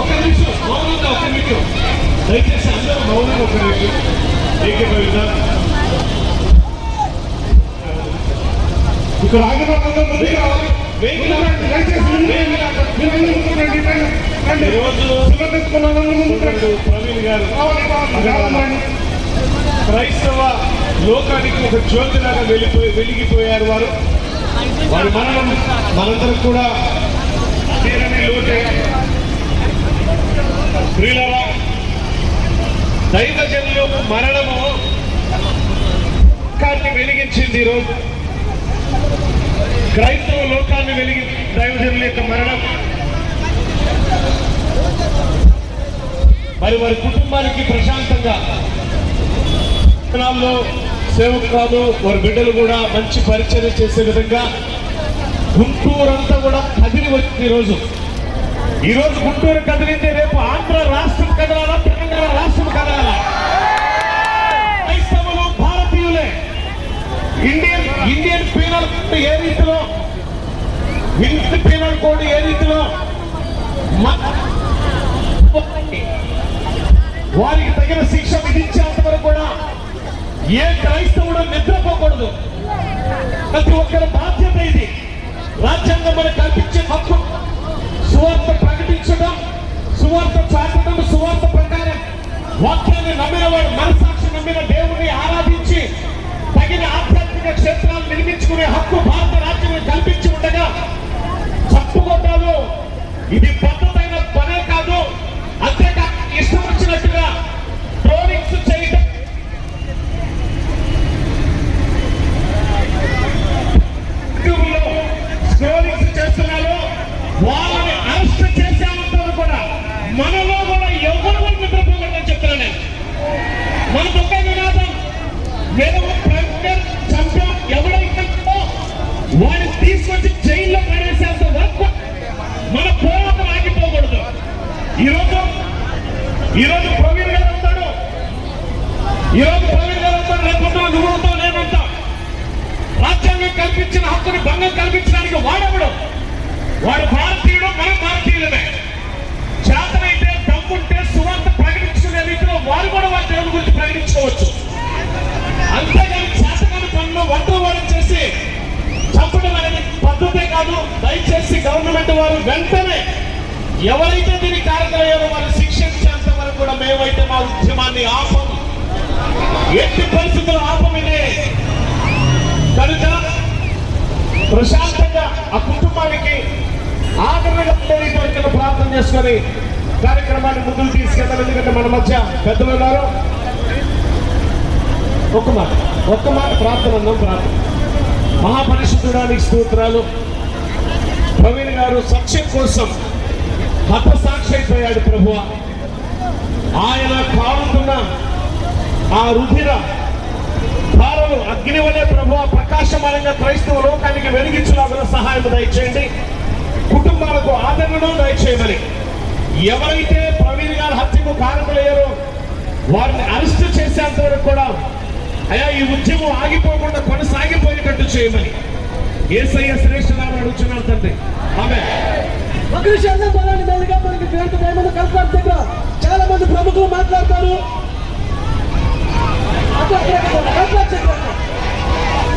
ఒక నిమిషం మౌనంగా, ఒక నిమిషం దయచేసి అందరూ మౌనంగా ఒక నిమిషం ఏకీభవిద్దాం. ఇక్కడ ఆగిన ముందుకు రావాలి. ప్రవీణ్ గారు క్రైస్తవ లోకానికి ఒక జ్యోతిలాగా వెలిగిపోయారు. వారి మరణం మనందరం కూడా తీరని లోటే. ప్రియులారా, దైవజనులు మరణము లోకాన్ని వెలిగించింది. ఈరోజు క్రైస్తవ లోకాన్ని వెలిగించి దైవజనుల యొక్క మరణం మరి వారి కుటుంబానికి ప్రశాంతంగా సేవకురాలు వారి బిడ్డలు కూడా మంచి పరిచయం చేసే విధంగా గుంటూరంతా కూడా కదిలి వచ్చింది. ఈరోజు గుంటూరు కదిలింది, రేపు ఆంధ్ర రాష్ట్రం కదలాలా, తెలంగాణ రాష్ట్రం కదలాలా. క్రైస్తవులు భారతీయులే. ఇండియన్ పీనల్ కోడ్ ఏ రీతిలో, హిందూ పీనల్ కోడ్ ఏ రీతిలో వారికి తగిన శిక్ష విధించేంత వరకు కూడా ఏ క్రైస్తవుడు నిద్రపోకూడదు. ప్రతి ఒక్కరి బాధ్యత ఇది. రాజ్యాంగం మనకు కల్పించే హక్కు సువార్త ప్రకటించడం, సువార్త చాటడం, సువార్త ప్రకారం వాక్యాన్ని నమ్మిన వాడు, మనసాక్షి నమ్మిన దేవుణ్ణి ఆరాధించి తగిన ఆధ్యాత్మిక క్షేత్రాలు నిర్మించుకునే హక్కు భారత రాజ్యాంగం కల్పించి ఉండగా చప్పుకొట్టాలు ఇది పద్ధతైన పనే కాదు. అంతేకాదు ఇష్టం వచ్చినట్టుగా ట్రోలింగ్స్ చేయడం, స్క్రోలింగ్స్ చేస్తున్నారు. వాళ్ళని అరెస్ట్ చేసేంతవరకు కూడా మనలో కూడా ఎవరు నిద్రపోకూడదని చెప్తున్నాను నేను. మనకు ఒకే నినాదం, చంపాం ఎవడైతే వాడిని తీసుకొచ్చి జైల్లో పడేసేంత వరకు మన పోరాటం ఆగిపోకూడదు. ఈరోజు ప్రవీణ్ గారు వస్తాడు, రేపు నువ్వు అవుతావు, నేనంతా. రాజ్యాంగం కల్పించిన హక్కుని భంగం కల్పించడానికి వాడెవడు? వాడు భారతీయుడు, మనం భారతీయులమే. చేతనైతే దమ్ముంటే సువార్త ప్రకటించుకునే రీతిలో వారు కూడా వారి దేవుని గురించి ప్రకటించుకోవచ్చు. అంతేగాని చేతకాని పనులు వంటవారం చేసి చంపడం అనేది పద్ధతే కాదు. దయచేసి గవర్నమెంట్ వారు వెంటనే ఎవరైతే దీనికి కారకులయ్యారో వారిని శిక్షించేంత వరకు కూడా మేమైతే మా ఉద్యమాన్ని ఆపము, ఎట్టి పరిస్థితులు ఆపమనే. కనుక ప్రశాంతంగా ఆ కుటుంబానికి ఆదరణగా ప్రార్థన చేసుకొని కార్యక్రమాన్ని ముందుకు తీసుకెళ్తాం. ఎందుకంటే మన మధ్య పెద్దలు ఉన్నారు. ఒక్క మాట ప్రార్థన అన్నాం. ప్రార్థన. మహాపరిశుద్ధుడానికి స్తోత్రాలు. ప్రవీణ్ గారు సత్యం కోసం హతసాక్షి అయిపోయాడు. ప్రభువ, ఆయన కారుతున్న ఆ రుధిర ధారలు అగ్ని వలె ప్రభువ ప్రకాశమానంగా క్రైస్తవ లోకానికి వెలిగించులాగా సహాయం దయచేయండి. కుటుంబాలకు ఆదరణను దయచేయమని. ఎవరైతే ప్రవీణ్ గారి హత్యకు కారకులయ్యారో వారిని అరెస్ట్ చేసేంత వరకు కూడా అయ్యా ఈ ఉద్యమం ఆగిపోకుండా కొనసాగిపోయేటట్టు చేయమని యేసయ్య శ్రేష్ఠ నామమున అడుగుచున్నాను తండ్రి. ఆమేన్. మనకి దగ్గర చాలా మంది ప్రముఖులు మాట్లాడతారు.